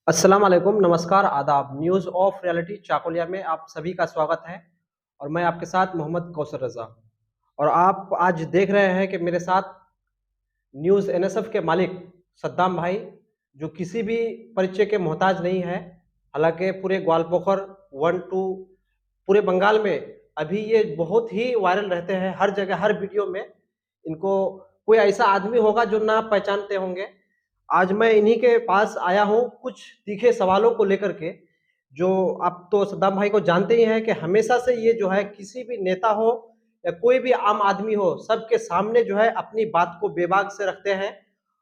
अस्सलाम वालेकुम, नमस्कार, आदाब। न्यूज़ ऑफ रियलिटी चाकुलिया में आप सभी का स्वागत है और मैं आपके साथ मोहम्मद कौसर रज़ा। और आप आज देख रहे हैं कि मेरे साथ न्यूज़ एनएसएफ के मालिक सद्दाम भाई, जो किसी भी परिचय के मोहताज नहीं है। हालाँकि पूरे ग्वालपोखर 1-2 पूरे बंगाल में अभी ये बहुत ही वायरल रहते हैं, हर जगह, हर वीडियो में। इनको कोई ऐसा आदमी होगा जो ना पहचानते होंगे। आज मैं इन्हीं के पास आया हूँ कुछ तीखे सवालों को लेकर के, जो आप तो सद्दाम भाई को जानते ही हैं कि हमेशा से ये जो है किसी भी नेता हो या कोई भी आम आदमी हो, सबके सामने जो है अपनी बात को बेबाक से रखते हैं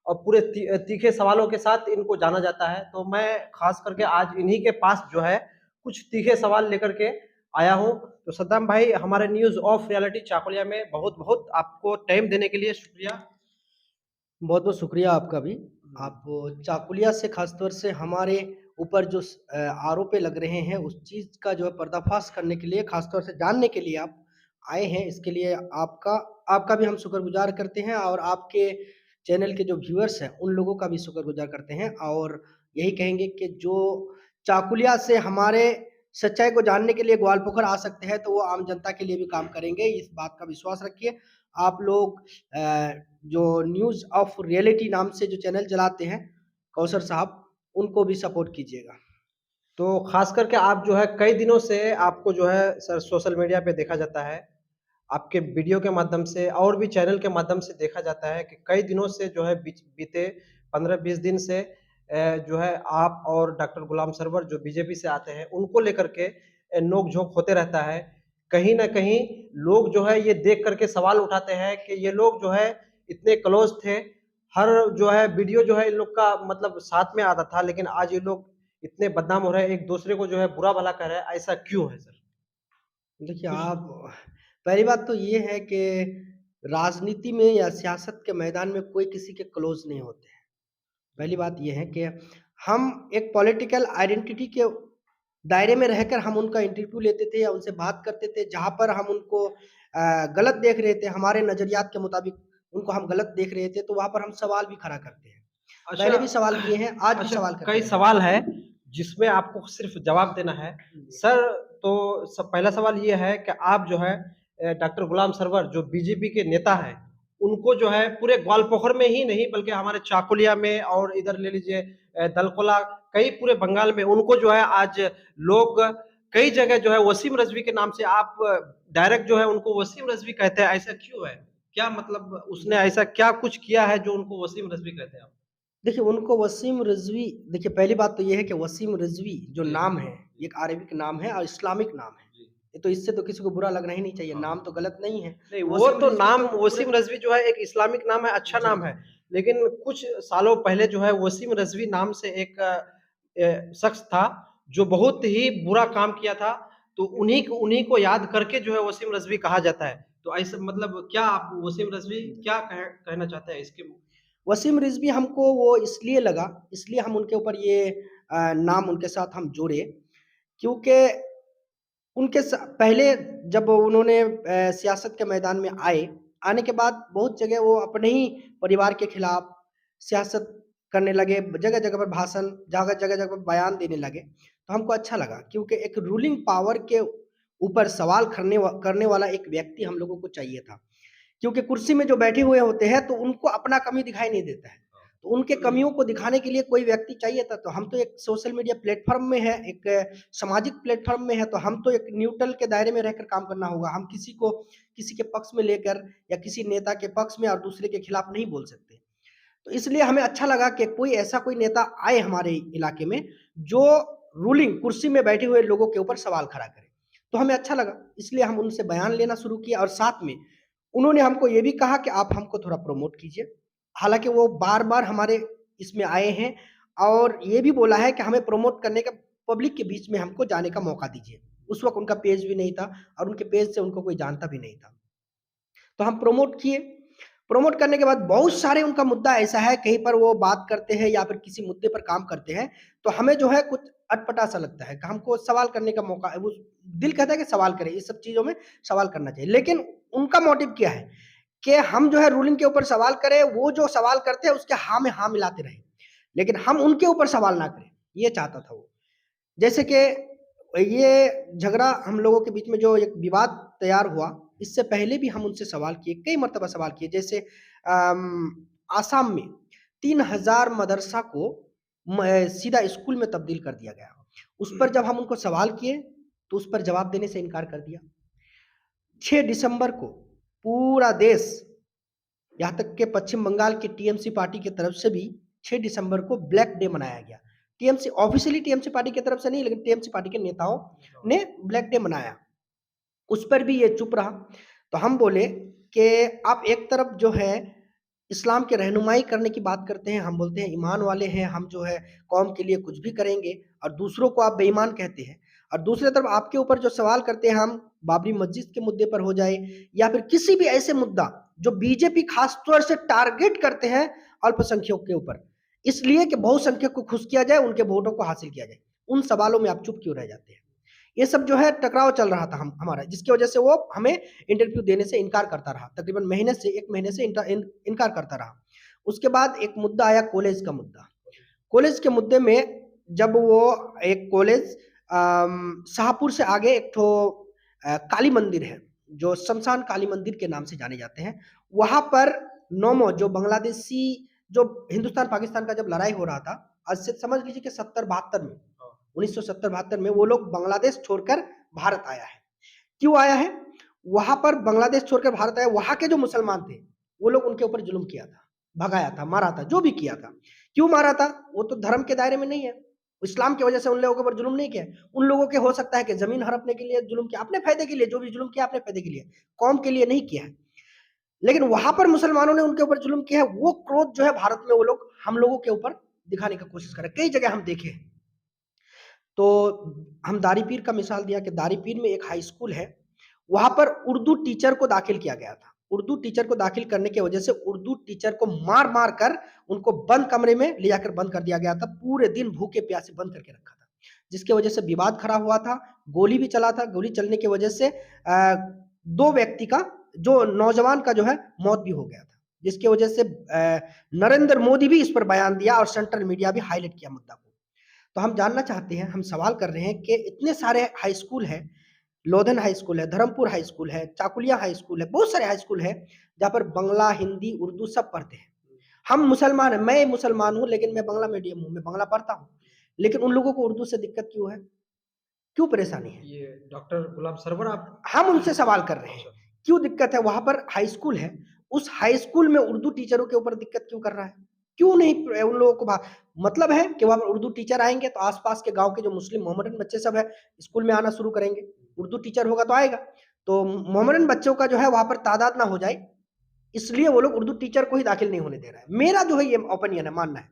और पूरे तीखे सवालों के साथ इनको जाना जाता है। तो मैं खास करके आज इन्हीं के पास जो है कुछ तीखे सवाल लेकर के आया हूँ। तो सद्दाम भाई, हमारे न्यूज़ ऑफ रियलिटी चाकुलिया में बहुत-बहुत आपको टाइम देने के लिए शुक्रिया। बहुत-बहुत शुक्रिया आपका भी। हुँ। आप चाकुलिया से ख़ासतौर से हमारे ऊपर जो आरोपें लग रहे हैं, उस चीज़ का जो है पर्दाफ़ाश करने के लिए, ख़ासतौर से जानने के लिए आप आए हैं। इसके लिए आपका आपका भी हम शुक्रगुज़ार करते हैं और आपके चैनल के जो व्यूअर्स हैं, उन लोगों का भी शुक्रगुज़ार करते हैं और यही कहेंगे कि जो चाकुलिया से हमारे सच्चाई को जानने के लिए ग्वालपोखर आ सकते हैं, तो वो आम जनता के लिए भी काम करेंगे। इस बात का विश्वास रखिए। आप लोग जो न्यूज़ ऑफ रियलिटी नाम से जो चैनल चलाते हैं, कौसर साहब, उनको भी सपोर्ट कीजिएगा। तो ख़ास करके आप जो है कई दिनों से आपको जो है सर सोशल मीडिया पे देखा जाता है। आपके वीडियो के माध्यम से और भी चैनल के माध्यम से देखा जाता है कि कई दिनों से जो है बीते 15-20 दिन से जो है आप और डॉक्टर गुलाम सरवर जो बीजेपी से आते हैं, उनको लेकर के नोक-झोंक होते रहता है। कहीं न कहीं लोग जो है ये देख कर के सवाल उठाते हैं कि ये लोग जो है इतने क्लोज़ थे। हर जो है वीडियो जो है इन लोग का मतलब साथ में आता था, लेकिन आज ये लोग इतने बदनाम हो रहे हैं, एक-दूसरे को जो है बुरा-भला कह रहे हैं, ऐसा क्यों है सर? देखिए, कुछ आप पहली बात तो ये है कि राजनीति में या सियासत के मैदान में कोई किसी के क्लोज़ नहीं होते हैं। पहली बात ये है कि हम एक पॉलिटिकल आइडेंटिटी के दायरे में रहकर हम उनका इंटरव्यू लेते थे या उनसे बात करते थे, जहाँ पर हम उनको गलत देख रहे थे, हमारे नज़रियात के मुताबिक उनको हम गलत देख रहे थे, तो वहाँ पर हम सवाल भी खड़ा करते हैं। अच्छा पहले भी सवाल किए हैं, आज भी अच्छा, सवाल करते कई रहेंगे। सवाल हैं जिसमें आपको सिर्फ़ जवाब देना है। जी। सर, तो पहला सवाल ये है कि आप जो है डॉक्टर गुलाम सरवर जो बीजेपी के नेता हैं, उनको जो है पूरे ग्वालपोखर में ही नहीं बल्कि हमारे चाकुलिया में और इधर ले लीजिए दलकोला, कई पूरे बंगाल में उनको जो है आज लोग कई जगह जो है वसीम रिज़वी के नाम से आप डायरेक्ट जो है उनको वसीम रिज़वी कहते हैं, ऐसा क्यों है? क्या मतलब उसने ऐसा क्या कुछ किया है जो उनको वसीम रिज़वी कहते हैं आप? देखिए, उनको वसीम रिज़वी देखिए, पहली बात तो ये है कि वसीम रिज़वी जो जी, नाम है, ये जी, एक अरबिक नाम है और इस्लामिक नाम है। जी। ये तो इससे तो किसी को बुरा लगना ही नहीं चाहिए, हाँ। नाम तो गलत नहीं है। नहीं, वो वसीम तो रिज़वी नाम तो पूरे वसीम रिज़वी जो है एक इस्लामिक नाम है, अच्छा जी, नाम जी। है। लेकिन कुछ सालों पहले जो है वसीम रिज़वी नाम से एक शख्स था, जो बहुत ही बुरा काम किया था, तो उन्हीं को याद करके जो है वसीम रिज़वी कहा जाता है। तो ऐसे मतलब क्या आप वसीम रिज़वी क्या कहना चाहते हैं इसके वसीम रिज़वी हमको वो इसलिए लगा, इसलिए हम उनके ऊपर ये नाम उनके साथ हम जोड़े, क्योंकि उनके स पहले जब उन्होंने सियासत के मैदान में आए, आने के बाद बहुत जगह वो अपने ही परिवार के खिलाफ सियासत करने लगे, जगह-जगह पर भाषण, जगह-जगह पर बयान देने लगे। तो हमको अच्छा लगा क्योंकि एक रूलिंग पावर के ऊपर सवाल करने वाला एक व्यक्ति हम लोगों को चाहिए था। क्योंकि कुर्सी में जो बैठे हुए होते हैं, तो उनको अपना कमी दिखाई नहीं देता है। तो उनके कमियों को दिखाने के लिए कोई व्यक्ति चाहिए था, तो हम तो एक सोशल मीडिया प्लेटफ़ॉर्म में हैं, एक सामाजिक प्लेटफ़ॉर्म में हैं, तो हम तो एक न्यूट्रल के दायरे में रहकर काम करना होगा। हम किसी के पक्ष में लेकर या किसी नेता के पक्ष में और दूसरे के खिलाफ नहीं बोल सकते। तो इसलिए हमें अच्छा लगा कि कोई नेता आए हमारे इलाके में, जो रूलिंग कुर्सी में बैठे हुए लोगों के ऊपर सवाल खड़ा करे। तो हमें अच्छा लगा, इसलिए हम उनसे बयान लेना शुरू किया और साथ में उन्होंने हमको ये भी कहा कि आप हमको थोड़ा प्रमोट कीजिए। हालाँकि वो बार-बार हमारे इसमें आए हैं और ये भी बोला है कि हमें प्रमोट करने का पब्लिक के बीच में हमको जाने का मौका दीजिए। उस वक़्त उनका पेज भी नहीं था और उनके पेज से उनको कोई जानता भी नहीं था। तो हम प्रमोट किए। प्रमोट करने के बाद बहुत सारे उनका मुद्दा ऐसा है, कहीं पर वो बात करते हैं या फिर किसी मुद्दे पर काम करते हैं, तो हमें जो है कुछ अटपटा-सा लगता है कि हमको सवाल करने का मौका वो दिल कहता है कि सवाल करें, इस सब चीज़ों में सवाल करना चाहिए। लेकिन उनका मोटिव क्या है कि हम जो है रूलिंग के ऊपर सवाल करें, वो जो सवाल करते हैं उसके हाँ में हाँ मिलाते रहें। लेकिन हम उनके ऊपर सवाल ना करें। ये चाहता था वो। जैसे कि ये झगड़ा हम लोगों के बीच में जो एक विवाद तैयार हुआ, इससे पहले भी हम उनसे सवाल किए, कई मर्तबा सवाल किए। जैसे आसाम में 3000 मदरसा को सीधा स्कूल में तब्दील कर दिया गया। उस पर जब हम उनको सवाल किए, तो उस पर जवाब देने से इनकार कर दिया। 6 दिसंबर को पूरा देश, यहाँ तक कि पश्चिम बंगाल की टीएमसी पार्टी की तरफ से भी 6 दिसंबर को ब्लैक डे मनाया गया। टीएमसी ऑफिशियली टीएमसी पार्टी की तरफ से नहीं, लेकिन टीएमसी पार्टी के नेताओं ने ब्लैक डे मनाया। उस पर भी ये चुप रहा। तो हम बोले कि आप एक तरफ जो है इस्लाम की रहनुमाई करने की बात करते हैं, हम बोलते हैं ईमान वाले हैं, हम जो है कौम के लिए कुछ भी करेंगे, और दूसरों को आप बेईमान कहते हैं। और दूसरी तरफ आपके ऊपर जो सवाल करते हैं हम, बाबरी मस्जिद के मुद्दे पर हो जाए या फिर किसी भी ऐसे मुद्दा जो बीजेपी खास तौर से टारगेट करते हैं अल्पसंख्यकों के ऊपर, इसलिए कि बहुसंख्यक को खुश किया जाए, उनके वोटों को हासिल किया जाए, उन सवालों में आप चुप क्यों रह जाते हैं? ये सब जो है टकराव चल रहा था हमारा, जिसकी वजह से वो हमें इंटरव्यू देने से इनकार करता रहा। तकरीबन एक महीने से इनकार करता रहा। उसके बाद एक मुद्दा आया, कॉलेज का मुद्दा। कॉलेज के मुद्दे में जब वो एक कॉलेज शाहपुर से आगे एक ठो काली मंदिर है, जो शमशान काली मंदिर के नाम से जाने जाते हैं, वहां पर नोमो जो बांग्लादेशी, जो हिंदुस्तान पाकिस्तान का जब लड़ाई हो रहा था, आज से समझ लीजिए कि 70-72 में, 1970-72 में वो लोग बांग्लादेश छोड़कर भारत आया है। क्यों आया है? वहां पर बांग्लादेश छोड़कर भारत आया, वहां के जो मुसलमान थे वो लोग उनके ऊपर जुल्म किया था, भगाया था, मारा था, जो भी किया था। क्यों मारा था? वो तो धर्म के दायरे में नहीं है, इस्लाम की वजह से उन लोगों के ऊपर जुल्म नहीं किया। उन लोगों के हो सकता है कि जमीन हड़पने के लिए जुल्म किया, अपने फायदे के लिए, जो भी जुल्म किया अपने फायदे के लिए, कौम के लिए नहीं किया है। लेकिन वहां पर मुसलमानों ने उनके ऊपर जुल्म किया है, वो क्रोध जो है भारत में वो लोग हम लोगों के ऊपर दिखाने की कोशिश कर रहे हैं। कई जगह हम देखे हैं। तो हम दारीपीर का मिसाल दिया कि दारीपीर में एक हाई स्कूल है, वहां पर उर्दू टीचर को दाखिल किया गया था। उर्दू टीचर को दाखिल करने की वजह से उर्दू टीचर को मार मार कर उनको बंद कमरे में ले जाकर बंद कर दिया गया था, पूरे दिन भूखे प्यासे बंद करके रखा था, जिसकी वजह से विवाद खड़ा हुआ था, गोली भी चला था। गोली चलने की वजह से 2 व्यक्ति का, जो नौजवान का जो है मौत भी हो गया था, जिसकी वजह से नरेंद्र मोदी भी इस पर बयान दिया और सेंट्रल मीडिया भी हाईलाइट किया मुद्दा को। तो हम जानना चाहते हैं, हम सवाल कर रहे हैं कि इतने सारे हाई स्कूल हैं, लोधन हाई स्कूल है, धर्मपुर हाई स्कूल है, चाकुलिया हाई स्कूल है, बहुत सारे हाई स्कूल है जहाँ पर बांग्ला, हिंदी, उर्दू सब पढ़ते हैं। हम मुसलमान हैं, मैं मुसलमान हूँ, लेकिन मैं बांग्ला मीडियम हूँ, मैं बांग्ला पढ़ता हूँ, लेकिन उन लोगों को उर्दू से दिक्कत क्यों है? क्यों परेशानी है? ये डॉक्टर गुलाम सरवर आप हम उनसे सवाल कर रहे हैं, क्यों दिक्कत है? वहां पर हाई स्कूल है, उस हाई स्कूल में उर्दू टीचरों के ऊपर दिक्कत क्यों कर रहा है? क्यों नहीं उन लोगों को मतलब है कि वहां पर उर्दू टीचर आएंगे तो आसपास के गांव के जो मुस्लिम मोहम्मदन बच्चे सब है स्कूल में आना शुरू करेंगे, उर्दू टीचर होगा तो आएगा, तो मोहम्मदन बच्चों का जो है वहां पर तादाद ना हो जाए, इसलिए वो लोग उर्दू टीचर को ही दाखिल नहीं होने दे रहा है। मेरा जो है ये ओपिनियन है, मानना है,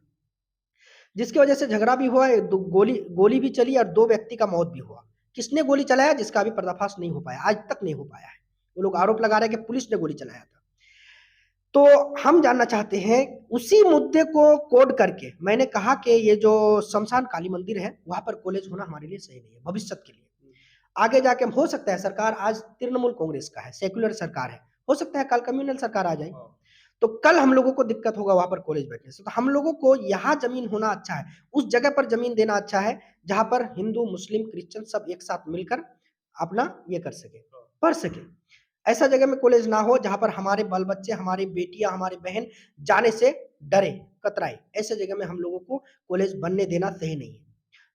जिसकी वजह से झगड़ा भी हुआ है, गोली भी चली और 2 व्यक्ति का मौत भी हुआ। किसने गोली चलाया, जिसका अभी पर्दाफाश नहीं हो पाया, आज तक नहीं हो पाया है। वो लोग आरोप लगा रहे हैं कि पुलिस ने गोली चलाया था। तो हम जानना चाहते हैं, उसी मुद्दे को कोड करके मैंने कहा कि ये जो शमशान काली मंदिर है वहां पर कॉलेज होना हमारे लिए सही नहीं है, भविष्य के लिए। आगे जाके हो सकता है, सरकार आज तृणमूल कांग्रेस का है, सेक्युलर सरकार है, हो सकता है कल कम्युनल सरकार आ जाए, तो कल हम लोगों को दिक्कत होगा वहां पर कॉलेज बैठने से। तो हम लोगों को यहाँ जमीन होना अच्छा है, उस जगह पर जमीन देना अच्छा है जहां पर हिंदू, मुस्लिम, क्रिश्चियन सब एक साथ मिलकर अपना ये कर सके, पढ़ सके। ऐसा जगह में कॉलेज ना हो जहां पर हमारे बाल बच्चे, हमारी बेटियां, हमारी बहन जाने से डरे, कतराए। ऐसे जगह में हम लोगों को कॉलेज बनने देना सही नहीं है।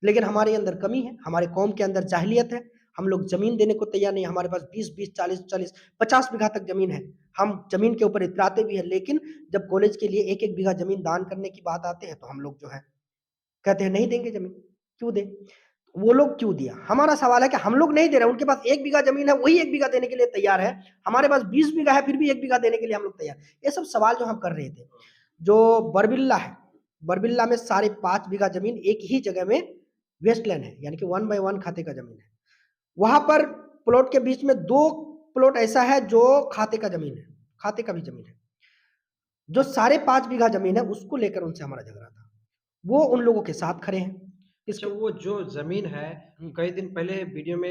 लेकिन हमारे अंदर कमी है, हमारे कौम के अंदर जाहिलियत है, हम लोग जमीन देने को तैयार नहीं। हमारे पास 20-20, 40-40, 50 बीघा तक जमीन है, हम जमीन के ऊपर इतराते भी हैं, लेकिन जब कॉलेज के लिए 1-1 बीघा जमीन दान करने की बात आते हैं तो हम लोग जो है कहते हैं नहीं देंगे जमीन। क्यों दें? वो लोग क्यों दिया? हमारा सवाल है कि हम लोग नहीं दे रहे, उनके पास 1 बीघा जमीन है, वही 1 बीघा देने के लिए तैयार है। हमारे पास 20 बीघा है, फिर भी 1 बीघा देने के लिए हम लोग तैयार। ये सब सवाल जो हम कर रहे थे। जो बरबिल्ला है, बरबिल्ला में साढ़े 5 बीघा जमीन एक ही जगह में वेस्टलैंड है, यानी कि 1 बाय 1 खाते का जमीन है। वहां पर प्लॉट के बीच में 2 प्लॉट ऐसा है जो खाते का जमीन है, खाते का भी जमीन है। जो 5.5 बीघा जमीन है उसको लेकर उनसे हमारा झगड़ा था, वो उन लोगों के साथ खड़े हैं। अच्छा, वो जो जमीन है, कई दिन पहले वीडियो में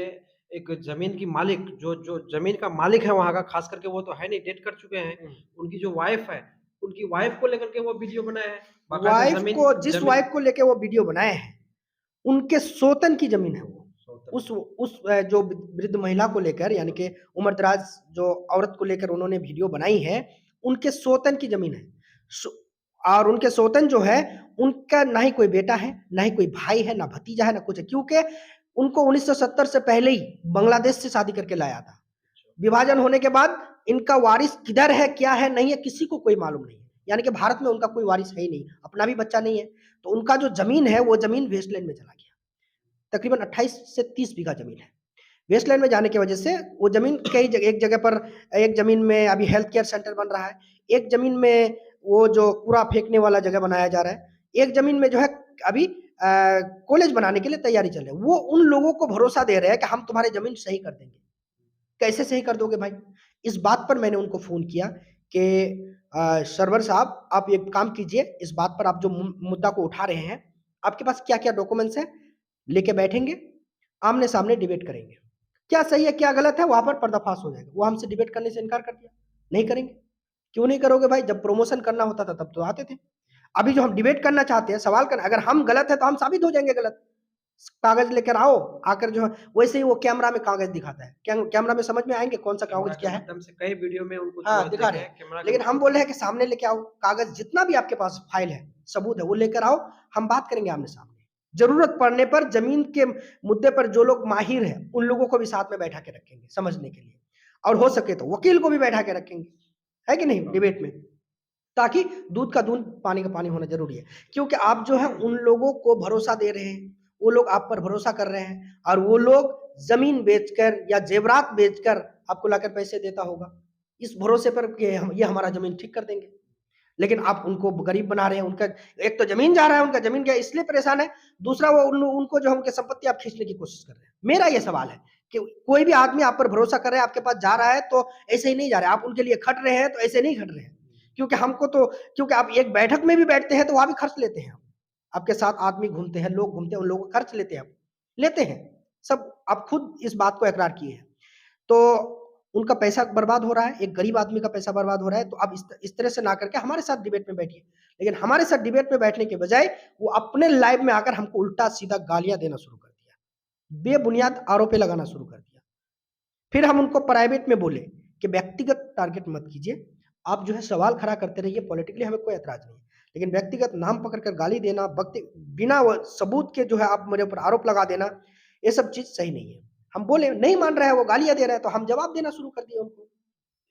एक जमीन की मालिक, जो जो जमीन का मालिक है वहां का, खास करके वो तो है नहीं, डेट कर चुके हैं, उनकी जो वाइफ है, उनकी वाइफ को लेकर के वो वीडियो बनाया है, बाकायदा वाइफ जमीन को, जिस जमीन वाइफ को लेके वो वीडियो बनाए हैं, उनके सोतन की जमीन है वो। उस जो वृद्ध महिला को लेकर, यानी कि उम्रदराज जो औरत को लेकर उन्होंने वीडियो बनाई है, उनके सोतन की जमीन है। और उनके सोतन जो है, उनका ना ही कोई बेटा है, ना ही कोई भाई है, ना भतीजा है, ना कुछ है, क्योंकि उनको 1970 से पहले ही बांग्लादेश से शादी करके लाया था। विभाजन होने के बाद इनका वारिस किधर है, क्या है, नहीं है, किसी को कोई मालूम नहीं है। यानी कि भारत में उनका कोई वारिस है ही नहीं, अपना भी बच्चा नहीं है। तो उनका जो जमीन है वो जमीन वेस्टलैंड में चला गया। तकरीबन 28 से 30 बीघा जमीन है। वेस्टलैंड में जाने की वजह से वो जमीन कई जगह, एक जगह पर, एक जमीन में अभी हेल्थ केयर सेंटर बन रहा है, एक जमीन में वो जो कूड़ा फेंकने वाला जगह बनाया जा रहा है, एक जमीन में जो है अभी कॉलेज बनाने के लिए तैयारी चल रही है। वो उन लोगों को भरोसा दे रहे हैं कि हम तुम्हारी जमीन सही कर देंगे। कैसे सही कर दोगे भाई? इस बात पर मैंने उनको फोन किया कि सरवर साहब, आप एक काम कीजिए, इस बात पर आप जो मुद्दा को उठा रहे हैं, आपके पास क्या क्या डॉक्यूमेंट्स है, लेके बैठेंगे, आमने सामने डिबेट करेंगे, क्या सही है क्या गलत है, वहां पर पर्दाफाश हो जाएगा। वो हमसे डिबेट करने से इनकार कर दिया, नहीं करेंगे। क्यों नहीं करोगे भाई? जब प्रमोशन करना होता था तब तो आते थे। अभी जो हम डिबेट करना चाहते हैं, सवाल करना, अगर हम गलत है तो हम साबित हो जाएंगे गलत। कागज लेकर आओ, आकर जो है वैसे ही वो कैमरा में कागज दिखाता है, कैमरा में समझ में आएंगे कौन सा कागज क्या है, एकदम से कई वीडियो में उनको हाँ दिखा रहे हैं। लेकिन हम बोल रहे हैं कि सामने लेके आओ कागज, जितना भी आपके पास फाइल है, सबूत है, वो लेकर आओ, हम बात करेंगे आमने सामने। जरूरत पड़ने पर जमीन के मुद्दे पर जो लोग माहिर हैं, उन लोगों को भी साथ में बैठा के रखेंगे समझने के लिए, और हो सके तो वकील को भी बैठा के रखेंगे, है कि नहीं, डिबेट में, ताकि दूध का दूध पानी का पानी होना जरूरी है। क्योंकि आप जो है उन लोगों को भरोसा दे रहे हैं, वो लोग आप पर भरोसा कर रहे हैं, और वो लोग जमीन बेचकर या जेवरात बेचकर आपको लाकर पैसे देता होगा, इस भरोसे पर कि ये हमारा जमीन ठीक कर देंगे। लेकिन आप उनको गरीब बना रहे हैं। उनका एक तो जमीन जा रहा है, उनका जमीन क्या इसलिए परेशान है, दूसरा वो उनको जो उनके संपत्ति आप खींचने की कोशिश कर रहे हैं। मेरा ये सवाल है कि कोई भी आदमी आप पर भरोसा कर रहा है, आपके पास जा रहा है, तो ऐसे ही नहीं जा रहे, आप उनके लिए खट रहे हैं तो ऐसे नहीं खट रहे हैं। क्योंकि हमको तो, क्योंकि आप एक बैठक में भी बैठते हैं तो वहां भी खर्च लेते हैं, आपके साथ आदमी घूमते हैं, लोग घूमते हैं, उन लोगों का खर्च लेते हैं, लेते हैं सब, आप खुद इस बात को इकरार किए हैं। तो उनका पैसा बर्बाद हो रहा है, एक गरीब आदमी का पैसा बर्बाद हो रहा है। तो अब इस तरह से ना करके हमारे साथ डिबेट में बैठिए। लेकिन हमारे साथ डिबेट में बैठने के बजाय वो अपने लाइव में आकर हमको उल्टा सीधा गालियां देना शुरू कर दिया, बेबुनियाद आरोपें लगाना शुरू कर दिया। फिर हम उनको प्राइवेट में बोले कि व्यक्तिगत टारगेट मत कीजिए, आप जो है सवाल खड़ा करते रहिए, पॉलिटिकली हमें कोई ऐतराज नहीं है, लेकिन व्यक्तिगत नाम पकड़कर गाली देना, बिना सबूत के जो है आप मेरे ऊपर आरोप लगा देना, ये सब चीज सही नहीं है। हम बोले, नहीं मान रहा है, वो गालियां दे रहा है, तो हम जवाब देना शुरू कर दिए उनको।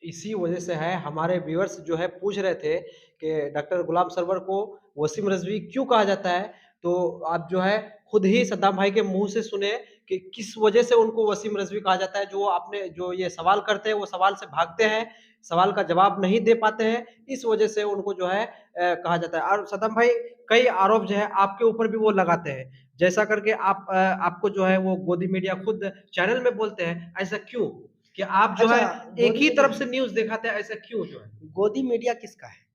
इसी वजह से है, हमारे व्यूअर्स जो है पूछ रहे थे कि डॉक्टर गुलाम सरवर को वसीम रिजवी क्यों कहा जाता है। तो आप जो है खुद ही सद्दाम भाई के मुंह से सुने कि किस वजह से उनको वसीम रिजवी कहा जाता है। जो आपने जो ये सवाल करते हैं वो सवाल से भागते हैं, सवाल का जवाब नहीं दे पाते हैं, इस वजह से उनको जो है कहा जाता है। और सद्दाम भाई कई आरोप जो है आपके ऊपर भी वो लगाते हैं, जैसा करके आपको जो है वो गोदी मीडिया खुद चैनल में बोलते हैं। ऐसा क्यों कि आप जो है एक ही तरफ से न्यूज दिखाते हैं, ऐसा क्यों जो है? गोदी मीडिया किसका है?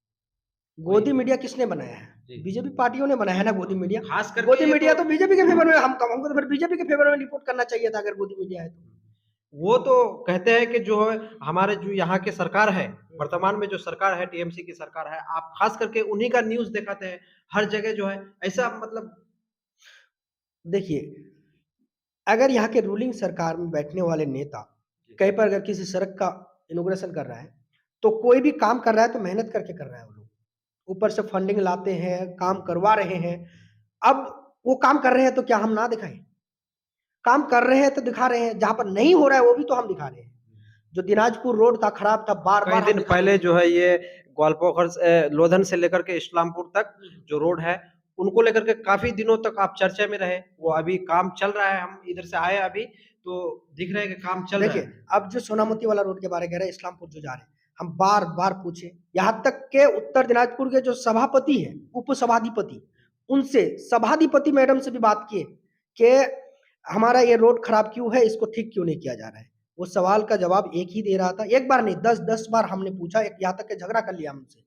गोदी मीडिया किसने बनाया है? बीजेपी पार्टियों ने बनाया है ना गोदी मीडिया। खास करके गोदी मीडिया तो बीजेपी के फेवर में, हमको तो फिर बीजेपी के फेवर में रिपोर्ट करना चाहिए था अगर गोदी मीडिया है तो। वो तो कहते हैं कि जो है हमारे जो यहाँ के सरकार है, वर्तमान में जो सरकार है, टीएमसी की सरकार है, आप खास करके उन्हीं का न्यूज दिखाते हैं हर जगह जो है, ऐसा मतलब। देखिए, अगर यहाँ के रूलिंग सरकार में बैठने वाले नेता कहीं पर अगर किसी सड़क का इनोग्रेशन कर रहा है, तो कोई भी काम कर रहा है तो मेहनत करके कर रहा है, वो लोग ऊपर से फंडिंग लाते हैं, काम करवा रहे हैं। अब वो काम कर रहे हैं तो क्या हम ना दिखाएं? काम कर रहे हैं तो दिखा रहे हैं, जहां पर नहीं हो रहा है वो भी तो हम दिखा रहे हैं। जो दिनाजपुर रोड था, खराब था, बार बार कई दिन पहले जो है ये ग्वालपोखर लोधन से लेकर के इस्लामपुर तक जो रोड है, उनको लेकर के काफी दिनों तक आप चर्चा में रहे। वो अभी काम चल रहा है, हम इधर से आए अभी तो दिख रहा है कि काम चल रहा है। देखिए, अब जो सोनामती वाला रोड के बारे कह रहे हैं, इस्लामपुर जो जा रहे हैं, हम बार बार पूछे, यहाँ तक के उत्तर दिनाजपुर के जो सभापति है, उप सभाधिपति, उनसे, सभाधिपति मैडम से भी बात किए कि हमारा ये रोड खराब क्यों है, इसको ठीक क्यों नहीं किया जा रहा है। वो सवाल का जवाब एक ही दे रहा था, एक बार नहीं 10 बार हमने पूछा, यहाँ तक के झगड़ा कर लिया हमसे।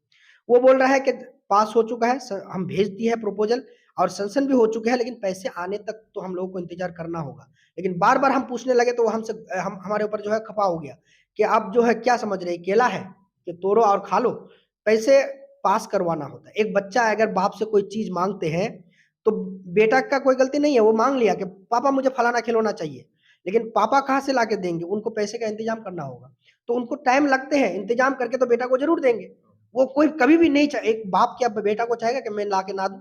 वो बोल रहा है कि पास हो चुका है, हम भेज दिए है प्रपोजल और सेंक्शन भी हो चुके हैं, लेकिन पैसे आने तक तो हम लोगों को इंतजार करना होगा। लेकिन बार बार हम पूछने लगे तो हमसे हमारे ऊपर जो है खपा हो गया कि आप जो है क्या समझ रहे हैं, केला है कि तोड़ो और खा लो। पैसे पास करवाना होता है। एक बच्चा अगर बाप से कोई चीज मांगते हैं तो बेटा का कोई गलती नहीं है, वो मांग लिया कि पापा मुझे फलाना खिलौना चाहिए, लेकिन पापा कहाँ से लाके देंगे? उनको पैसे का इंतजाम करना होगा, तो उनको टाइम लगते हैं, इंतजाम करके तो बेटा को जरूर देंगे। वो कोई कभी भी नहीं एक बाप क्या बेटा को चाहेगा कि मैं ला के ना दूं,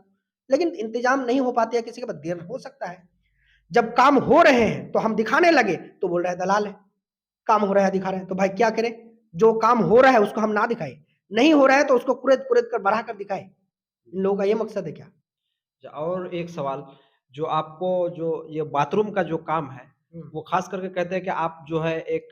लेकिन इंतजाम नहीं हो पाते हैं, किसी के पास देर हो सकता है। जब काम हो रहे हैं तो हम दिखाने लगे तो बोल रहे हैं दलाल है, काम हो रहा है दिखा रहे हैं, तो भाई क्या करें? जो काम हो रहा है उसको हम ना दिखाए, नहीं हो रहा है तो उसको कुरेद कुरेद कर बढ़ा कर दिखाए। इन लोगों का ये मकसद है क्या? और एक सवाल, जो आपको जो ये बाथरूम का जो काम है, वो खास करके कहते हैं कि आप जो है एक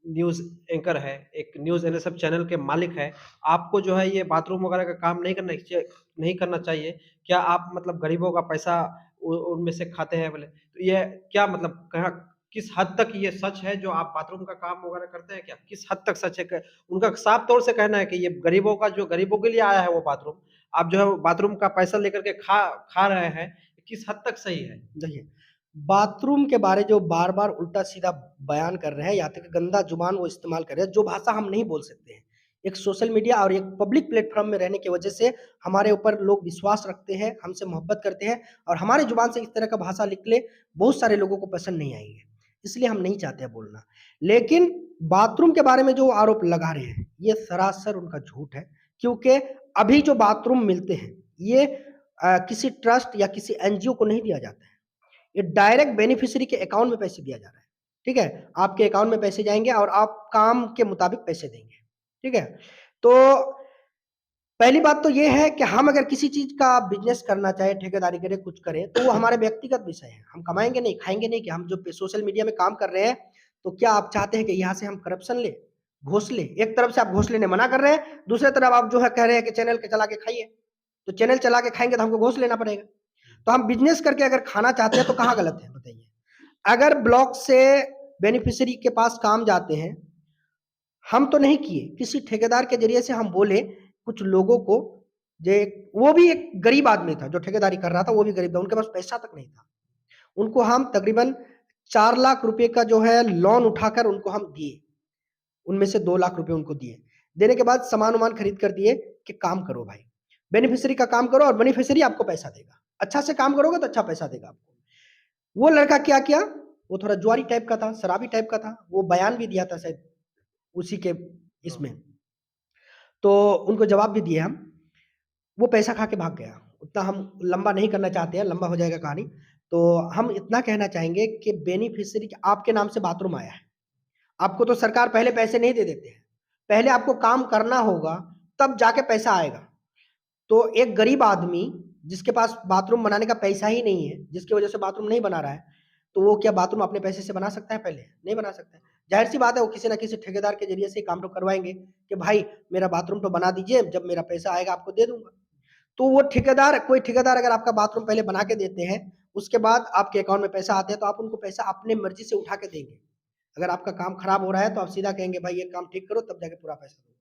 न्यूज़ एंकर है, एक न्यूज़ एनएसएफ चैनल के मालिक है, आपको जो है ये बाथरूम वगैरह का काम नहीं करना चाहिए। क्या आप मतलब गरीबों का पैसा उनमें से खाते हैं बोले? तो ये क्या मतलब कहाँ किस हद तक ये सच है जो आप बाथरूम का काम वगैरह करते हैं क्या? किस हद तक सच है? उनका साफ तौर से कहना है कि ये गरीबों के लिए आया है वो बाथरूम, आप जो है बाथरूम का पैसा लेकर के खा रहे हैं, किस हद तक सही है? देखिए, बाथरूम के बारे जो बार-बार उल्टा-सीधा बयान कर रहे हैं या फिर गंदा ज़ुबान वो इस्तेमाल कर रहे हैं, जो भाषा हम नहीं बोल सकते हैं। एक सोशल मीडिया और एक पब्लिक प्लेटफ़ॉर्म में रहने की वजह से हमारे ऊपर लोग विश्वास रखते हैं, हमसे मोहब्बत करते हैं और हमारी ज़ुबान से इस तरह का भाषा निकले, बहुत सारे लोगों को पसंद नहीं आएँगे। इसलिए हम नहीं चाहते हैं बोलना। लेकिन बाथरूम के बारे में जो आरोप लगा रहे हैं, ये सरासर उनका झूठ है, क्योंकि अभी जो बाथरूम मिलते हैं, ये किसी ट्रस्ट या किसी एनजीओ को नहीं दिया जाता है। ये डायरेक्ट बेनिफिशियरी के अकाउंट में पैसे दिया जा रहा है, ठीक है? आपके अकाउंट में पैसे जाएँगे और आप काम के मुताबिक पैसे देंगे, ठीक है? तो पहली बात तो ये है कि हम अगर किसी चीज़ का बिज़नेस करना चाहें, ठेकेदारी करें, कुछ करें, तो वो हमारे व्यक्तिगत विषय है। हम कमाएँगे नहीं, खाएँगे नहीं कि हम जो पे सोशल मीडिया में काम कर रहे हैं, तो क्या आप चाहते हैं कि यहाँ से हम करप्शन लें, घूस लें? एक तरफ से आप घूस लेने मना कर रहे हैं, दूसरी तरफ आप जो है कह रहे हैं कि चैनल के चला के खाइए। तो चैनल चला के खाएँगे तो हमको घूस लेना पड़ेगा। तो हम बिज़नेस करके अगर खाना चाहते हैं तो कहाँ गलत है बताइए? अगर ब्लॉक से बेनिफिशियरी के पास काम जाते हैं, हम तो नहीं किए, किसी ठेकेदार के ज़रिए से हम बोले कुछ लोगों को, जे वो भी एक गरीब आदमी था, जो ठेकेदारी कर रहा था, वो भी गरीब था, उनके पास पैसा तक नहीं था। उनको हम तकरीबन 4 लाख रुपए का जो है लोन उठाकर उनको हम दिए, उनमें से 2 लाख रुपए उनको दिए। देने के बाद सामान-वामान खरीद कर दिए कि काम करो भाई, बेनिफिशियरी का काम करो और बेनिफिशियरी आपको पैसा देगा। अच्छा से काम करोगे तो अच्छा पैसा देगा आपको। वो लड़का क्या किया, वो थोड़ा जुआरी टाइप का था, शराबी टाइप का था, वो बयान भी दिया था शायद उसी के इसमें। तो उनको जवाब भी दिए हम, वो पैसा खा के भाग गया। उतना हम लंबा नहीं करना चाहते हैं, लंबा हो जाएगा कहानी। तो हम इतना कहना चाहेंगे कि बेनिफिशियरी आपके नाम से बाथरूम आया है, आपको तो सरकार पहले पैसे नहीं दे देते हैं, पहले आपको काम करना होगा, तब जाके पैसा आएगा। तो एक गरीब आदमी जिसके पास बाथरूम बनाने का पैसा ही नहीं है, जिसकी वजह से बाथरूम नहीं बना रहा है, तो वो क्या बाथरूम अपने पैसे से बना सकता है पहले? नहीं बना सकता है। ज़ाहिर-सी बात है वो किसी न किसी ठेकेदार के ज़रिए से काम तो करवाएँगे कि भाई मेरा बाथरूम तो बना दीजिए, जब मेरा पैसा आएगा आपको दे दूँगा। तो वो ठेकेदार कोई ठेकेदार अगर आपका बाथरूम पहले बना के देते हैं, उसके बाद आपके अकाउंट में पैसा आते हैं, तो आप उनको पैसा अपने मर्ज़ी से उठा के देंगे। अगर आपका काम खराब हो रहा है, तो आप सीधा कहेंगे भाई ये काम ठीक करो तब जाके पूरा पैसा दूँगा।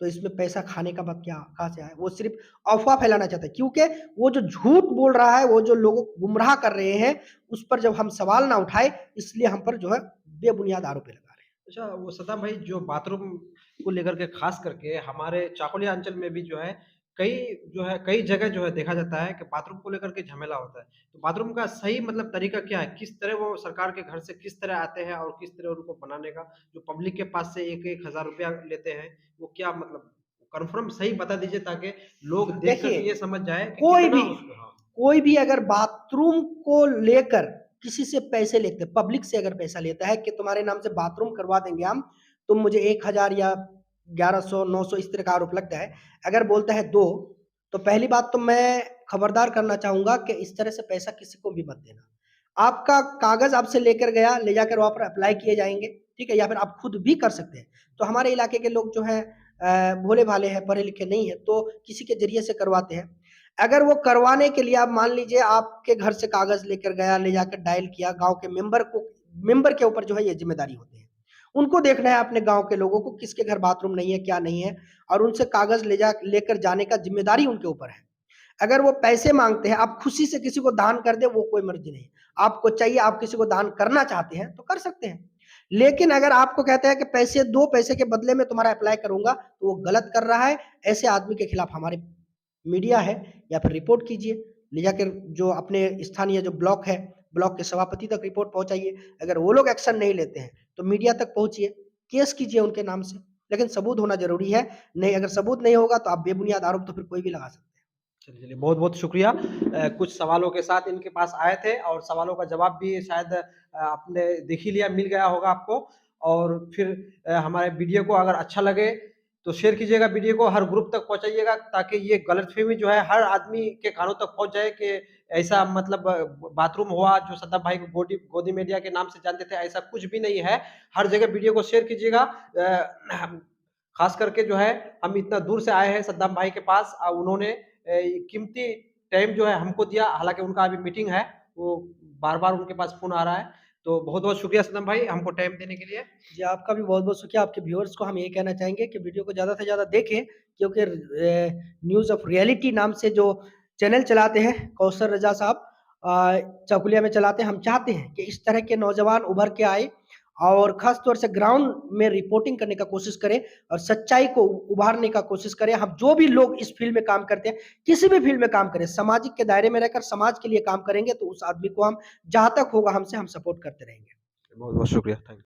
तो इसमें पैसा खाने का बात क्या कहाँ से आया? वो सिर्फ़ अफ़वाह फैलाना चाहता है, क्योंकि वो जो झूठ बोल रहा है, वो जो लोगों को गुमराह कर रहे हैं, उस पर जब हम सवाल ना उठाए, इसलिए हम पर जो है बेबुनियाद आरोप लगा रहे हैं। अच्छा, वो सदाम भाई जो बाथरूम को लेकर के खास करके हमारे चाकुलिया अंचल में भी कई जगह जो है देखा जाता है कि बाथरूम को लेकर के झमेला होता है। तो बाथरूम का सही मतलब तरीका क्या है? किस तरह वो सरकार के घर से किस तरह आते हैं और किस तरह उनको बनाने का जो पब्लिक के पास से 1-1 हज़ार रुपया लेते हैं, वो क्या मतलब कन्फर्म सही बता दीजिए ताकि लोग देख कर देखिए, के ये समझ जाएँ कि कोई कितना भी उसको हाँ। कोई भी अगर बाथरूम को लेकर किसी से पैसे लेते, पब्लिक से अगर पैसा लेता है कि तुम्हारे नाम से बाथरूम करवा देंगे हम, तुम मुझे 1000 या 1100, 900 इस तरह का आरोप लगता है। अगर बोलता है दो, तो पहली बात तो मैं खबरदार करना चाहूँगा कि इस तरह से पैसा किसी को भी मत देना। आपका कागज़ आपसे लेकर गया, ले जाकर वहाँ पर अप्लाई किए जाएँगे, ठीक है? या फिर आप खुद भी कर सकते हैं। तो हमारे इलाके के लोग जो हैं भोले-भाले हैं, पढ़े-लिखे नहीं हैं, तो किसी के ज़रिए से करवाते हैं। अगर वो करवाने के लिए आप मान लीजिए आपके घर से कागज़ लेकर गया, ले जाकर डायल किया, गाँव के मेंबर के ऊपर जो है ये ज़िम्मेदारी होती है। उनको देखना है अपने गाँव के लोगों को किसके घर बाथरूम नहीं है, क्या नहीं है और उनसे कागज़ लेकर जाने का ज़िम्मेदारी उनके ऊपर है। अगर वो पैसे माँगते हैं, आप खुशी से किसी को दान कर दें, वो कोई मर्ज़ी नहीं। आपको चाहिए, आप किसी को दान करना चाहते हैं, तो कर सकते हैं। लेकिन अगर आपको कहते हैं कि पैसे दो, पैसे के बदले में तुम्हारा अप्लाई करूँगा, तो वो गलत कर रहा है। ऐसे आदमी के खिलाफ हमारी मीडिया है या फिर रिपोर्ट कीजिए, ले जाकर जो अपने स्थानीय जो ब्लॉक है, ब्लॉक के सभापति तक रिपोर्ट पहुँचाइए। अगर वो लोग एक्शन नहीं लेते हैं, तो मीडिया तक पहुँचिए, केस कीजिए उनके नाम से। लेकिन सबूत होना ज़रूरी है, नहीं अगर सबूत नहीं होगा तो आप बेबुनियाद आरोप तो फिर कोई भी लगा सकते हैं। चलिए, बहुत-बहुत शुक्रिया। कुछ सवालों के साथ इनके पास आए थे और सवालों का जवाब भी शायद आपने देख ही लिया, मिल गया होगा आपको। और फिर हमारे वीडियो को अगर अच्छा लगे तो शेयर कीजिएगा वीडियो को, हर ग्रुप तक पहुँचाइएगा ताकि ये गलतफ़हमी जो है हर आदमी के कानों तक पहुँच जाए कि ऐसा मतलब बाथरूम हुआ जो सद्दाम भाई को गोदी मीडिया के नाम से जानते थे, ऐसा कुछ भी नहीं है। हर जगह वीडियो को शेयर कीजिएगा। ख़ास करके जो है हम इतना दूर से आए हैं सद्दाम भाई के पास, उन्होंने कीमती टाइम जो है हमको दिया, हालाँकि उनका अभी मीटिंग है, वो बार-बार उनके पास फ़ोन आ रहा है। तो बहुत-बहुत शुक्रिया सद्दाम भाई हमको टाइम देने के लिए। जी, आपका भी बहुत-बहुत शुक्रिया। आपके व्यूअर्स को हम यही कहना चाहेंगे कि वीडियो को ज़्यादा से ज़्यादा देखें, क्योंकि न्यूज़ ऑफ रियलिटी नाम से जो चैनल चलाते हैं कौसर रज़ा साहब, चाकुलिया में चलाते हैं। हम चाहते हैं कि इस तरह के नौजवान उभर के आए और ख़ास तौर से ग्राउंड में रिपोर्टिंग करने का कोशिश करें और सच्चाई को उभारने का कोशिश करें। हम जो भी लोग इस फ़ील्ड में काम करते हैं, किसी भी फ़ील्ड में काम करें, सामाजिक के दायरे में रहकर समाज के लिए काम करेंगे, तो उस आदमी को हम जहाँ तक होगा हमसे हम सपोर्ट करते रहेंगे। बहुत-बहुत शुक्रिया। Thank you.